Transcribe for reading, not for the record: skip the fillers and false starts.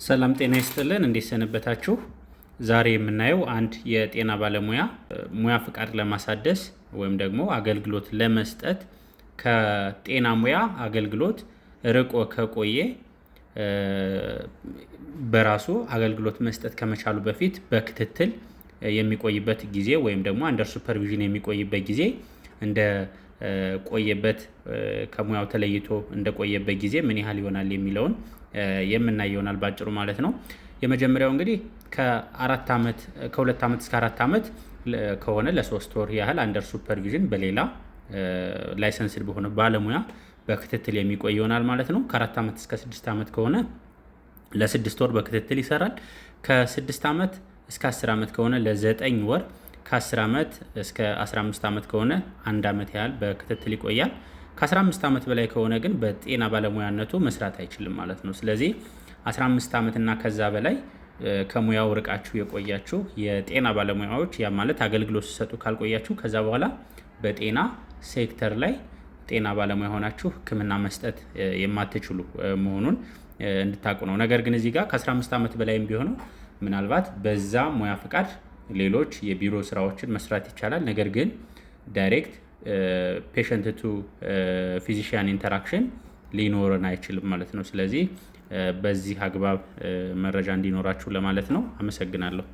ሰላም ጤና ይስጥልን እንዴት ሰነበታችሁ? ዛሬ የምናየው አንድ የጤና ባለሙያ ሙያ ፍቃድ ለማሳደስ ወይም ደግሞ አገልግሎት ለመስጠት ከጤና ሙያ አገልግሎት ርቆ ከቆየ በራሱ አገልግሎት መስጠት ከመቻሉ በፊት በክትትል የሚቆይበት ጊዜ ወይም ደግሞ አንደር ሱፐርቪዥን የሚቆይበት ጊዜ እንደ ቆየበት ከሙያው ተለይቶ እንደቆየበት ጊዜ ምን ያህል ይሆናል የሚለውን የምናይ ይሆናል ባጭሩ ማለት ነው። የመጀመሪያው እንግዲህ ከ2 ዓመት እስከ 4 ዓመት ከሆነ ለ3 ወር ያህል አንደር ሱፐርቪዥን በሌላ ላይሰንስድ በሆነ ባለሙያ በክትትል የሚቆይ ይሆናል ማለት ነው። ከ4 ዓመት እስከ 6 ዓመት ከሆነ ለ6 ወር በክትትል ይሰራል። ከ6 ዓመት እስከ 10 ዓመት ከሆነ ለ9 ወር፣ ከ10 ዓመት እስከ 15 ዓመት ከሆነ 1 ዓመት ያህል በክትትል ይቆያል። ከ15 ዓመት በላይ ከሆነ ግን በጤና ባለሙያነቱ መስራት አይችልም ማለት ነው። ስለዚህ 15 ዓመት እና ከዛ በላይ ከሙያው ርቃችሁ የቆያችሁ የጤና ባለሙያዎች ያ ማለት አገልግሎት ሲሰጡ ካልቆያችሁ ከዛ በኋላ በጤና ሴክተር ላይ ጤና ባለሙያ ሆናችሁ ሕክምና መስጠት የማትችሉ መሆኑን እንድታውቁ ነው። ነገር ግን እዚህ ጋር ከ15 ዓመት በላይም ቢሆነው ምናልባት በዛ ሙያ ፍቃድ ሌሎች የቢሮ ስራዎችን መስራት ይቻላል። ነገር ግን ዳይሬክት ፔሸንት ቱ ፊዚሽያን ኢንተራክሽን ሊኖረን አይችልም ማለት ነው። ስለዚህ በዚህ አግባብ መረጃ እንዲኖራችሁ ለማለት ነው። አመሰግናለሁ።